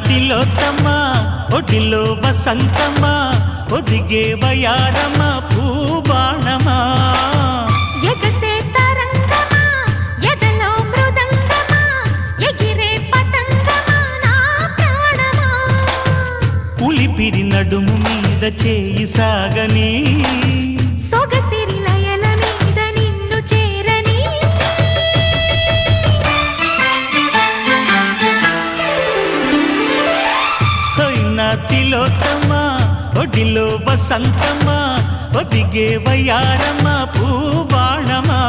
తిలోత్తమ్మ ఒడిలో వసంతమ్మ ఒదిగే వయారమ్మ పూబాణమా ఎగసే తరంగమా ఎదలో మృదంగమా ఎగిరే పతంగమా నా ప్రాణమా పులిపిరి నడుము మీద చేయి సాగని సొగసిరి లయల మీద నిన్ను చేరని నా తిలోత్తమ్మ ఒడిలో వసంతమ్మ ఒదిగే వయారమ్మ పూబాణమా